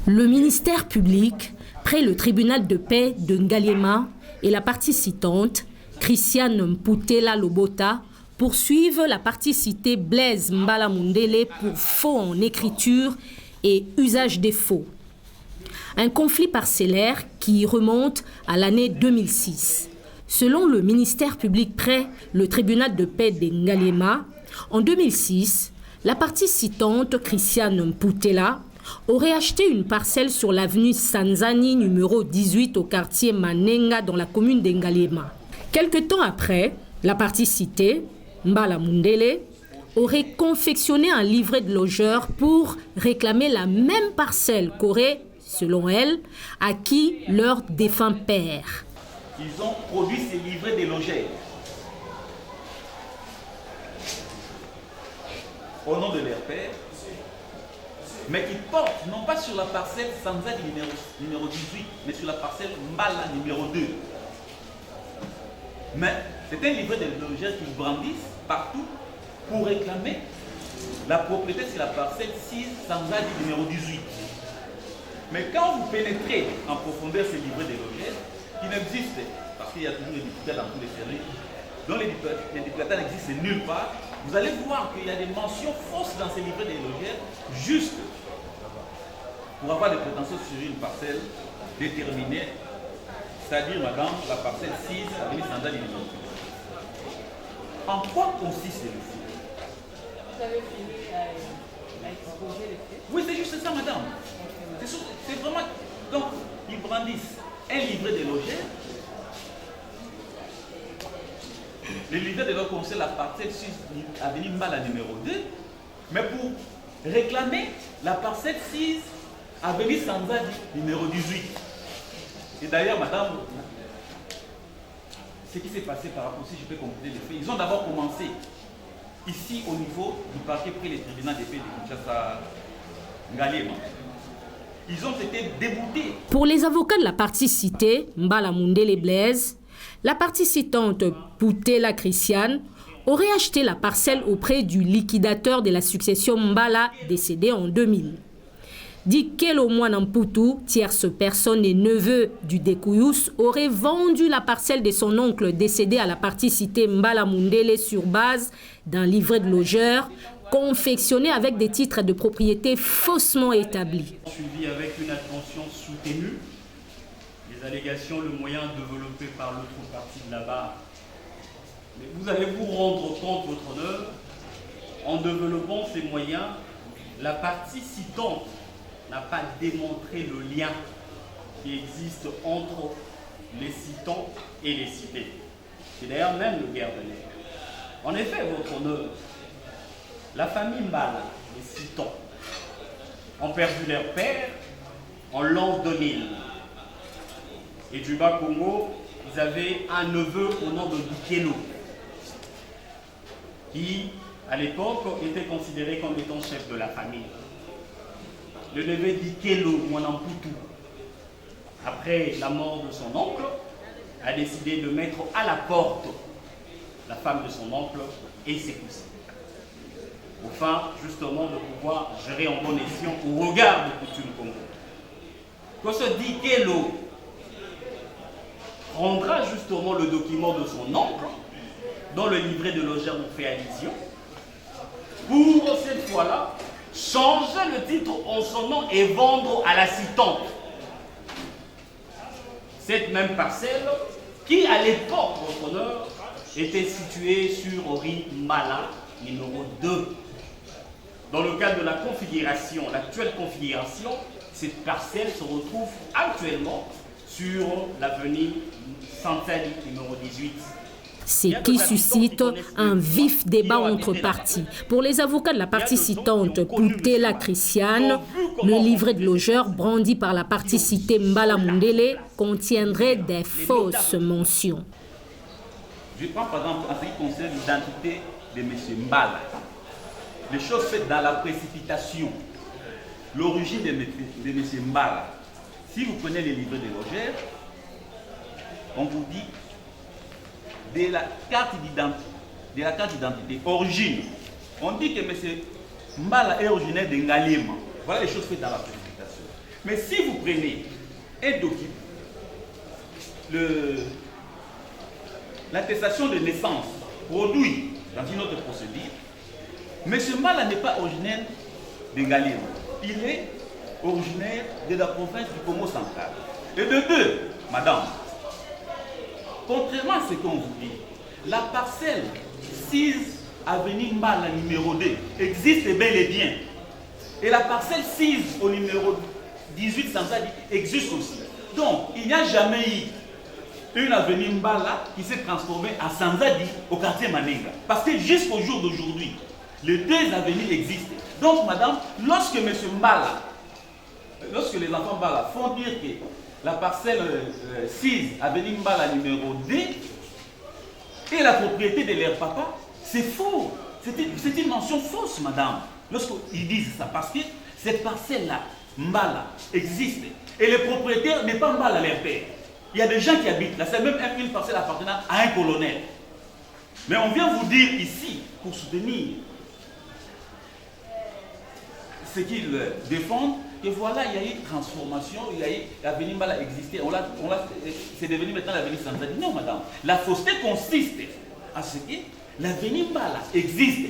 Le ministère public, près le tribunal de paix de Ngaliema et la partie citante, Christiane Mputela Lobota, poursuivent la partie citée Blaise Mbala Mundele pour faux en écriture et usage des faux. Un conflit parcellaire qui remonte à l'année 2006. Selon le ministère public près le tribunal de paix de Ngaliema, en 2006, la partie citante Christiane Mputela aurait acheté une parcelle sur l'avenue Sanzani numéro 18 au quartier Manenga dans la commune d'Ngaliema. Quelque temps après, la partie citée, Mbala Mundele, aurait confectionné un livret de logeurs pour réclamer la même parcelle qu'aurait, selon elle, acquis leur défunt père. Ils ont produit ces livrets des logeurs au nom de leur père, mais qui portent non pas sur la parcelle Sanzani numéro 18, mais sur la parcelle Mbala numéro 2. Mais c'est un livret de logeurs qu'ils brandissent partout pour réclamer la propriété sur la parcelle 6 Sanzani numéro 18. Mais quand vous pénétrez en profondeur ces livrets de logeurs, qui n'existent, parce qu'il y a toujours des duplicats dans tous les services, dont les duplicats n'existent nulle part, vous allez voir qu'il y a des mentions fausses dans ces livrets des logeurs, juste pour avoir des prétentions sur une parcelle déterminée, c'est-à-dire, madame, la parcelle 6, avenue Sanzani numéro 18. En quoi consiste le fait? Vous avez fini à exposer les faits? Oui, c'est juste ça, madame. C'est vraiment... Donc, ils brandissent un livret de logeurs. Le livret de logeurs concerne la parcelle 6, avenue Mbala numéro 2, mais pour réclamer la parcelle 6, avenue Sanzani numéro 18. Et d'ailleurs, madame, ce qui s'est passé par rapport, si je peux compléter les faits, ils ont d'abord commencé ici au niveau du parquet près les tribunaux de paix de Kinshasa, Ngaliema. Ils ont été déboutés. Pour les avocats de la partie citée, Mbala Mundele Blaise, la partie citante Mputela Christiane aurait acheté la parcelle auprès du liquidateur de la succession Mbala décédé en 2000. Dikelo Mwanamputu, tierce personne et neveu du Dékouyous, aurait vendu la parcelle de son oncle décédé à la partie citée Mbala Mundele sur base d'un livret de logeurs confectionné avec des titres de propriété faussement établis. Suivi avec une attention soutenue, les allégations, le moyen développé par l'autre partie de la barre. Mais vous allez vous rendre compte, votre honneur, en développant ces moyens, la partie citante n'a pas démontré le lien qui existe entre les citants et les cités. C'est d'ailleurs même le guerre de l'air. En effet, votre honneur, la famille Mbala, les citants, ont perdu leur père en l'an 2000. Et du Bas-Congo, ils avaient un neveu au nom de Dikelo, qui, à l'époque, était considéré comme étant chef de la famille. Le neveu Dikelo Mwanamputu, après la mort de son oncle, a décidé de mettre à la porte la femme de son oncle et ses cousins, au fin justement de pouvoir gérer en bon escient au regard des coutumes Congo. Que ce Dikelo prendra justement le document de son oncle, dont le livret de logeurs nous fait allusion, pour cette fois-là changer le titre en son nom et vendre à la citante cette même parcelle qui, à l'époque, votre honneur, était située sur Ori Mbala numéro 2. Dans le cadre de la configuration, l'actuelle configuration, cette parcelle se retrouve actuellement sur l'avenue Sanzani numéro 18. Ce qui suscite un vif débat entre parties. Pour les avocats de la partie citante Mputela Christiane, le livret de logeurs brandi par la partie citée Mbala Mundele contiendrait des fausses mentions. Je prends par exemple en ce qui concerne l'identité de M. Mbala. Les choses faites dans la précipitation, l'origine de M. Mbala. Si vous prenez les livrets des logeurs, on vous dit de la carte d'identité, origine. On dit que M. Mbala est originaire de Ngaliema. Voilà les choses faites dans la précipitation. Mais si vous prenez un document, l'attestation de naissance produit dans une autre procédure, M. Mbala n'est pas originaire de Ngaliema. Il est originaire de la province du Congo central. Et de deux, madame, contrairement à ce qu'on vous dit, la parcelle 6 avenue Mbala numéro 2 existe bel et bien. Et la parcelle 6 au numéro 18 Sanzadi existe aussi. Donc, il n'y a jamais eu une avenue Mbala qui s'est transformée en Sanzadi au quartier Manenga. Parce que jusqu'au jour d'aujourd'hui, les deux avenues existent. Donc, madame, lorsque M. Mbala, lorsque les enfants Mbala font dire que la parcelle 6 avenue Mbala numéro 2 est la propriété de leur papa, c'est faux. C'est une mention fausse, madame. Lorsqu'ils disent ça, parce que cette parcelle-là, Mbala, existe. Et le propriétaire n'est pas Mbala, leur père. Il y a des gens qui habitent là. C'est même une parcelle appartenant à un colonel. Mais on vient vous dire ici, pour soutenir ce qu'ils défendent, que voilà, il y a eu transformation, il y a eu l'avenue Mbala existait. C'est devenu maintenant l'avenue Sanzadi. Non, madame. La fausseté consiste à ce que l'avenue Mbala existe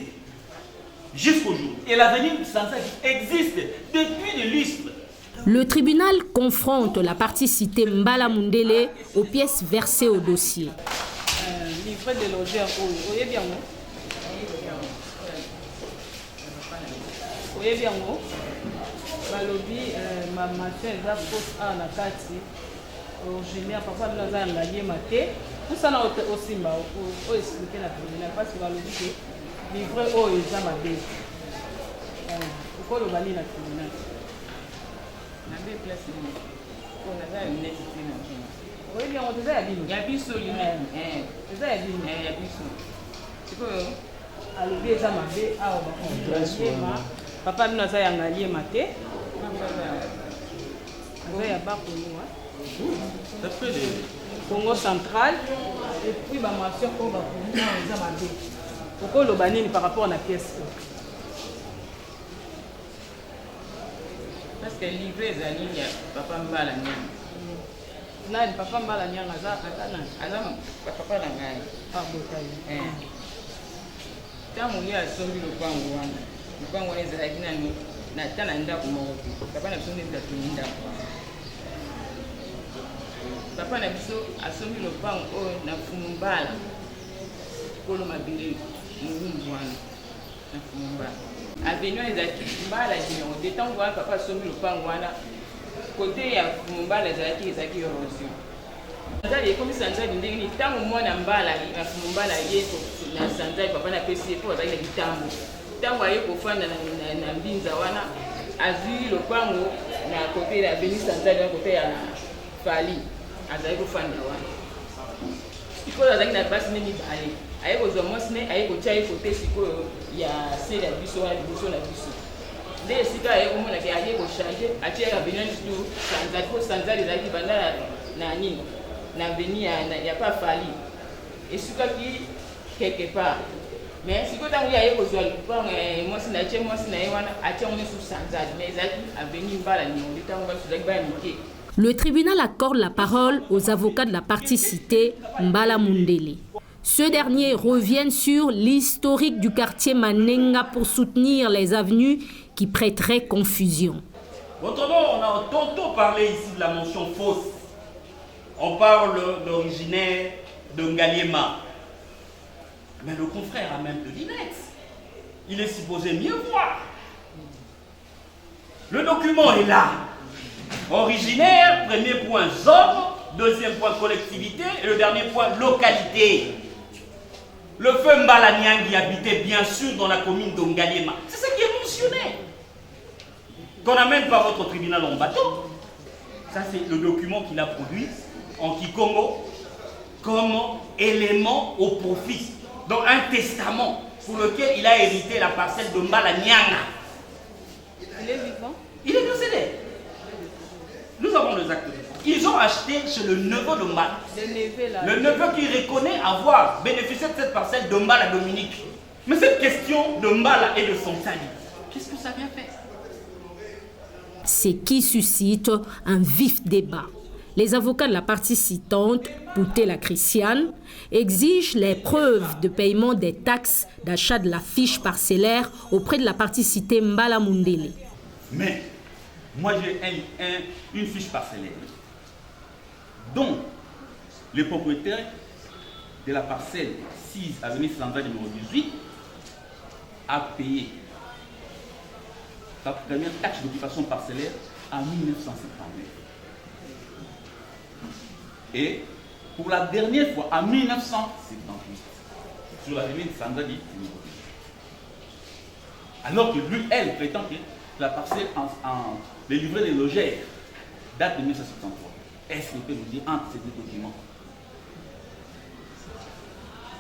jusqu'au jour. Et l'avenue Sanzadi existe depuis des lustres. Le tribunal confronte la partie citée Mbala Mundele aux pièces versées au dossier. Livret de logeurs, oui, bien. Oui, bien. Balobi, ma machine, elle a fausse à la carte. Originaire, papa, nous avons gagné maté. Tout ça, on aussi expliqué la tribunal parce que Balobi, livret, oh, ils ont ma dé. Pourquoi le bali la tribunal? Na be place ni ko na za ni neti na kina Oui, bien, on disait à Bino. ya biso li Disait à Bino. ya biso siko Alobi, ils ont ma dé. Ah, on va papa, nous avons gagné maté. Nous avons D'après les Congo central. Et puis, ma mention pour ma dé. Pourquoi le banni par rapport à la pièce? parce que livrer zali ya papa Mbala nyama Nani papa Mbala nyanga za katana. azama papa na ngai Ah, botai. tamu ya sombi lupango wana ezalaki nani na tana ndako moko te papa na biso nde tatuni ndako papa na biso asombi lupango oyo na fumu Mbala kolo mabele mulungu wana na fumu Mbala avenue ezalaki Mbala numéro 2 ntango wana papa asombi lupango wana kote ya fumu Mbala ezalaki érosion Sanzali ekomi Sanzali ndenge nini ntango mwana Mbala na fumu Mbala ye na Sanzali papa na pesi ye po azalaki na kitambo ntango aye kofanda na mbinza wana azwi lopango na kote ya avenue Sanzali na kote ya Fali azalaki kofanda wana sikoyo azalaki na basi nde mibale aye kozwa mwasi ne aye kotia ye kote sikoyo ya sele ya biso wana liboso na biso nde esika aye komona ke aye kochange atia avenue tu Sanzali po Sanzali ezalaki banda na nini na avenue ya pa Fali esukaki quelque part mais sikoyo ntango ye aye kozwa lupango mwasi na atie mwasi na ye wana atia ngo nyonso Sanzali mais ezalaki avenue Mbala niongo ntango baso ezalaki baya mike. Le tribunal accorde la parole aux avocats de la partie citée Mbala Mundele. Ce dernier revient sur l'historique du quartier Manenga pour soutenir les avenues qui prêteraient confusion. Autrement, on a tantôt parlé ici de la mention fausse. On parle d'originaire de Ngaliema. Mais le confrère a même de l'INEX. Il est supposé mieux voir. Le document est là. Originaire, premier point zone, deuxième point collectivité et le dernier point localité. Le feu Mbala Nyangi habitait bien sûr dans la commune de Ngaliema. C'est ce qui est mentionné. Qu'on n'amène pas votre tribunal en bateau. Ça c'est le document qu'il a produit en Kikongo comme élément au profit. Dans un testament pour lequel il a hérité la parcelle de Mbala Nyanga. Il est vivant? Il est décédé. Nous avons les actes de défense. Ils ont acheté chez le neveu de Mbala. Le neveu qui reconnaît avoir bénéficié de cette parcelle de Mbala Dominique. Mais cette question de Mbala et de son sali, qu'est-ce que ça vient faire? ce qui suscite un vif débat. Les avocats de la partie citante, Poutela Christiane, exigent les preuves de paiement des taxes d'achat de la fiche parcellaire auprès de la partie citée Mbala Mundele. Mais moi j'ai une fiche parcellaire dont le propriétaire de la parcelle 6 avenue Sanza numéro 18 a payé sa première taxe d'occupation parcellaire en 1959. Et pour la dernière fois, en 1978, sur l'avenue Sanza numéro 18. Alors que lui, elle prétend que la parcelle le livret des logères date de 1973. Est-ce qu'on peut nous dire entre ces deux documents?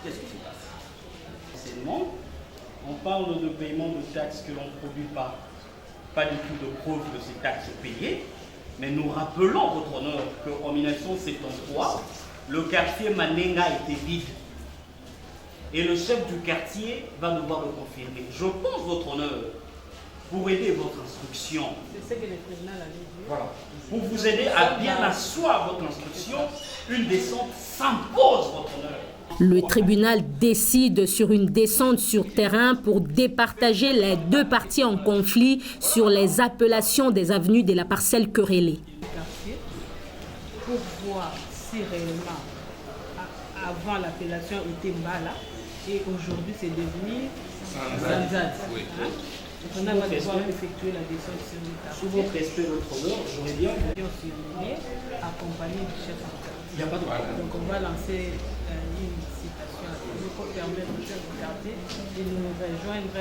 Qu'est-ce qui se passe? On parle de paiement de taxes que l'on ne produit pas du tout de preuve de ces taxes payées, mais nous rappelons, votre honneur, qu'en 1973, le quartier Manenga était vide. Et le chef du quartier va devoir le confirmer. Je pense, votre honneur, pour aider votre instruction. C'est ce que le tribunal a dit. Voilà. Pour vous aider à bien asseoir votre instruction, une descente s'impose, votre honneur. Le tribunal décide sur une descente sur terrain pour départager les deux parties en conflit sur les appellations des avenues de la parcelle querellée. Pour voir si réellement, avant l'appellation était Mbala, et aujourd'hui c'est devenu Zanzad. Oui. On va devoir effectuer la descente sur le quartier. Sous votre respect, votre honneur, j'aurais bien accompagné du chef en quartier. Il n'y a pas de problème. Donc on va lancer une citation à lui pour permettre au chef du quartier de nous rejoindre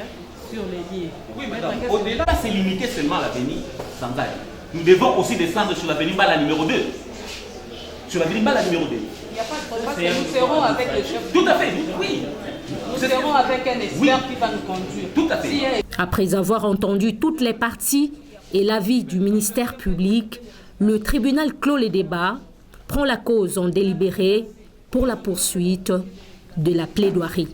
sur les lieux. Oui, madame, au-delà, c'est limité seulement à l'avenue Sanzad. Nous devons aussi descendre sur l'avenue Mbala numéro 2. Sur l'avenue Mbala numéro 2. Il n'y a pas de problème, nous serons avec le chef. Tout à fait, oui. Nous serons avec un expert qui va nous conduire. Tout à fait. Après avoir entendu toutes les parties et l'avis du ministère public, le tribunal clôt les débats, prend la cause en délibéré pour la poursuite de la plaidoirie.